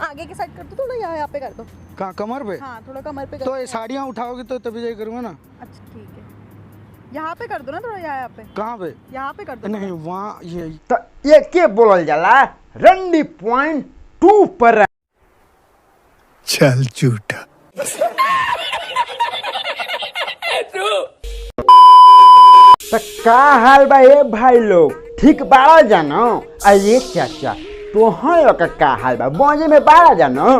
आगे की साइड कर दो थोड़ा, यहाँ पे कर दो। कहाँ, कमर पे? हाँ थोड़ा कमर पे कर तो दो। ये साड़ियाँ उठाओगे तो तभी जाके करूँगा ना। अच्छा ठीक है, यहाँ पे कर दो ना थोड़ा, यहाँ पे। कहाँ पे? यहाँ पे कर दो। नहीं वहाँ ये तो ये के बोलल जाला रंडी पॉइंट 2 पर। चल झूठा। तो का हाल बा ए भाई लोग, ठीक बाड़ा जानो? अरे चाचा तोहर लोग का हाल बा, बौजे में बाड़ा जानो?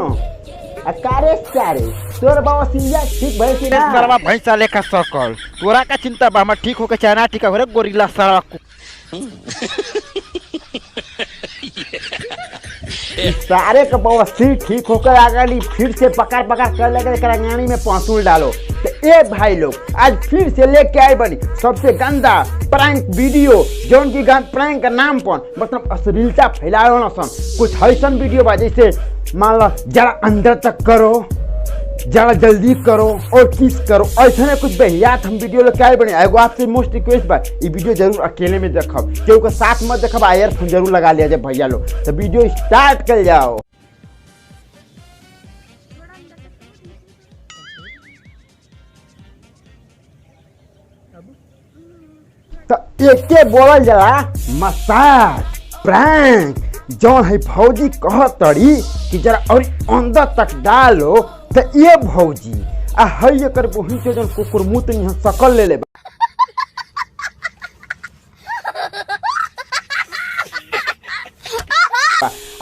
कारे चारे तोर बाबा सिंजा ठीक भइल कि ना? सरवा भैंसा लेखा सकल तोरा का चिंता बा, हमर ठीक होके चाहना ठीक है गोरिल्ला सरवा को। सारे का बवासीर ठीक होकर आगे फिर से पकड़ कर लगे गाड़ी में पहुंचूल डालो। तो ए भाई लोग आज फिर से लेके आए बनी सबसे गंदा प्रैंक वीडियो, जौन की प्रैंक का नाम पर मतलब अश्लीलता फैलाओ न सन। कुछ ऐसा वीडियो बा जैसे मान लो जरा अंदर तक करो, जरा जल्दी करो और किस करो, ऐसा कुछ बेहियात हम वीडियो लेके आए बने। एगो आपसे मोस्ट रिक्वेस्ट बा, ये वीडियो जरूर अकेले में देखब, केहू के साथ मत देखब, ईयरफोन जरूर लगा लिया जाए भैया लोग। तो वीडियो स्टार्ट कर जाओ। तो एके बोलल जाला मजाक प्रैंक, जौन है भौजी कह तड़ी कि जरा और अंदर तक डालो। तो ये भौजी आ हई एकर बहिन के जौन कुकुरमुत यहाँ सकल ले ले।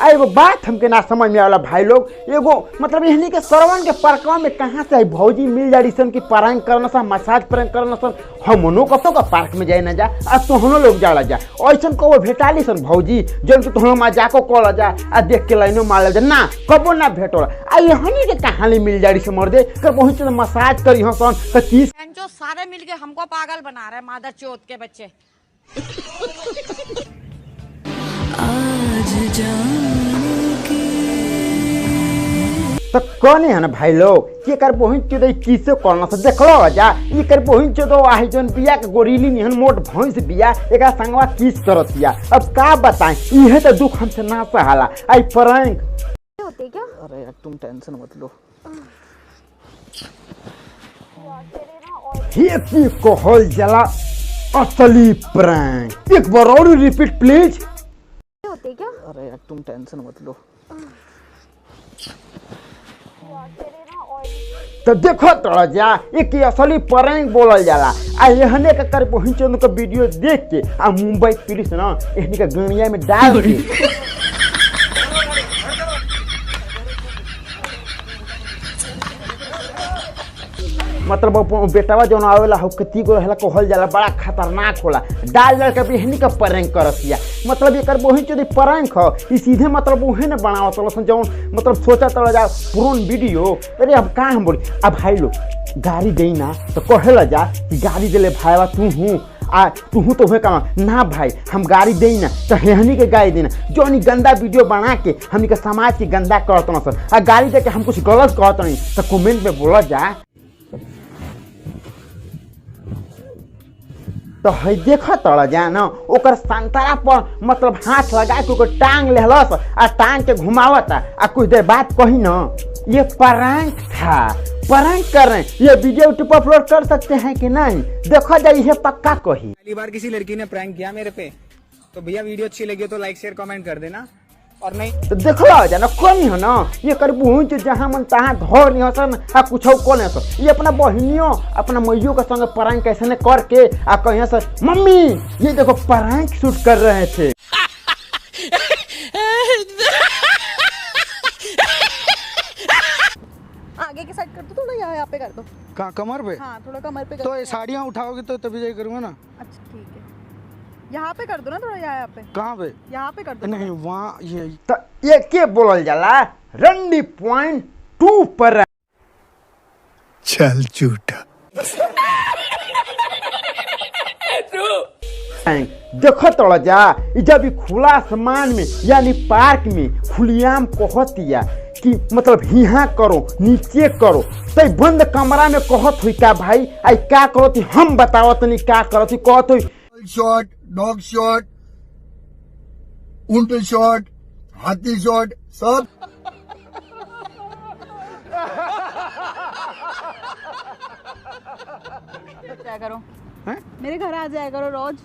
एगो बात हमके ना समझ में आला भाई लोग, एगो मतलब यहनी के सरवन के परकवा में कहाँ से है भौजी मिल जाड़ी सन की प्रैंक करना सन, मसाज प्रैंक करना सन। हमनो कतो का पार्क में जाए ना जा, आ तोहनो लोग जाला जा, ऐसा को भेटाली सन भौजी जौन की तोहनो मजाको कल जा आ देख के लाइनो मार जा ना, कबो ना भेटोला। आ यहनी के कहानी मिल जाड़ी से मर दे कर पहुंच मसाज करी हसन। तो 30 जो सारे मिलके हमको पागल बना रहे हैं मादर चोत के बच्चे। तो कौन है ना भाई लोग के कर बहिन चोदई किसे करना से देखलो जा, ई कर बहिन चोदो आही जोन बिया के गोरीली निहन मोट भैंस बिया एकरा संगवा किस करतिया। अब का बताएं, इहे तो दुख हमसे ना सहाला। आई प्रैंक होते क्या? अरे यार तुम टेंशन मत लो। ये की कहल जाला असली प्रैंक। एक बार और रिपीट प्लीज। होते क्या? अरे यार तुम टेंशन मत लो। तो देखो तोड़ा जा एक असली प्रैंक बोलल जाला। आ यहने का कर पहुंचन का वीडियो देख के आ मुंबई पुलिस ना एहनी का गणिया में डाल के मतलब बेटावा जौन आवेला हो कती गो रहला कहल जाला बड़ा खतरनाक होला, डाल डाल के एहनी का प्रैंक करतिया। मतलब एकर बहिन चोदी प्रैंक ह, ई सीधे मतलब उहे न बनावत सन जौन मतलब सोचा तोड़ा जा पुरान वीडियो। अरे अब का हम बोली, अब भाई लोग गाड़ी देई ना तो कहेला जा कि गाड़ी देले भाईवा तू हूँ आ तू तो हुए कमा ना भाई, हम गाड़ी देई ना तो हेहनी के गाड़ी देना। जौन गंदा वीडियो बना के हमनी के समाज की गंदा करत न सन, आ गाड़ी दे के हम कुछ गलत कहत नहीं तो कमेंट में बोला जा। तो है देखा तड़ा जा ना ओकर संतरा पर मतलब हाथ लगा के ओकर टांग लेहलस आ टांग के घुमावता। आ कुछ देर बाद कही ना ये प्रैंक था, प्रैंक कर रहे हैं, ये वीडियो यूट्यूब पर अपलोड कर सकते हैं कि नहीं, देखा जाए ये पक्का कही। पहली बार किसी लड़की ने प्रैंक किया मेरे पे, तो भैया वीडियो अच्छी लगी तो लाइक शेयर कमेंट कर देना। और नहीं तो देखला जाना कौन है ना ये कर बुहुन जहाँ मन तहाँ धर नहीं हसन आ कुछ कौन है सर। ये अपना बहनियों अपना मैयों के संग प्रैंक कैसे ने करके आ कहीं सर मम्मी ये देखो प्रैंक शूट कर रहे थे। आगे की साइड कर दो थोड़ा, यहाँ पे कर दो। कहाँ, कमर पे? हाँ थोड़ा कमर पे कर तो दो। ये साड़ियाँ उठाओगे तो तभी जाके करूँगा ना। अच्छा ठीक है, यहाँ पे कर दो ना थोड़ा, यहाँ पे। कहाँ पे? यहाँ पे कर दो। नहीं वहाँ ये तो ये के बोलल जाला रंडी पॉइंट 2 पर। चल झूठा। देखो तोड़ा जा जब खुला आसमान में यानी पार्क में खुलियाम कहतिया कि मतलब यहाँ करो नीचे करो, तो बंद कमरा में कहत हुई का भाई आई क्या करती हम बतावत नहीं क्या करती कहत हुई शॉट, डॉग शॉट, ऊंट शॉट, हाथी शॉट सब जाया करो हैं? मेरे घर आ जाया करो रोज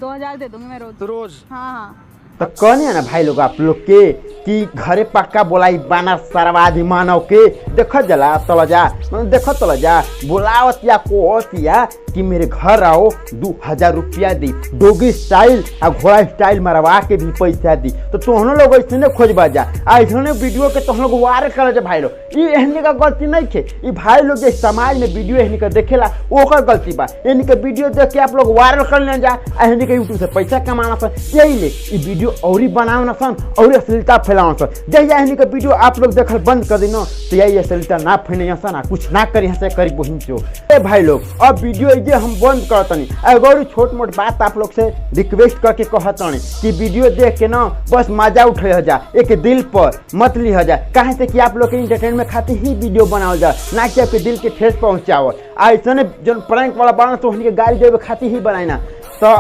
2000 दे दूंगी मैं रोज। तो रोज हाँ हाँ तो कहने है ना भाई लोग आप लोग के कि घरे पक्का बोलाई बानर सरवादी मानव के देखो जला तल जा देखो तल जा बोलावतिया कोतिया कि मेरे घर आओ 2000 रुपया दी डोगी स्टाइल और घोड़ा स्टाइल मरवा के भी पैसा दी। तो तुहनो लोग ऐसे खोजबा जा ऐसे वीडियो के तुम लोग वायरल कर जा भाई लोग। ये एहनी का गलती नहीं थे, ये भाई लोग जो समाज में वीडियो एहनी का देखेला ओकर गलती बा। एहनी के वीडियो देख के आप लोग वायरल कर ले जा एहनी के यूट्यूब से पैसा कमाना सन यही ले ये वीडियो और बनावना सन और अश्लीलता फैलाना सन। जहिया एहनी के वीडियो आप लोग देखल बंद कर देना तो यही अश्लीलता ना फैले सन कुछ ना करी से करी बहिन चो। भाई लोग अब वीडियो ये हम बंद करतनी अगर छोट मोट बात आप लोग से रिक्वेस्ट करके कहतनी कि वीडियो देख के ना बस मजा उठे जा एक दिल पर मत ली जा कहे से कि आप लोग के इंटरटेनमेंट खातिर ही वीडियो बनावल जा ना कि आपके दिल के ठेस पहुँचावल ऐसे जो प्रैंक वाला बना तो उनके गाली देवे खातिर ही बनाना। तो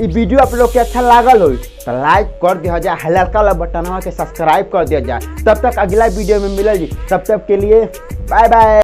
ये वीडियो आप लोग के अच्छा लागल हो तो लाइक कर दिया जाए हल्का वाला बटनवा के सब्सक्राइब कर दिया जाए। तब तक अगला वीडियो में मिलेगी, तब तक के लिए बाय बाय।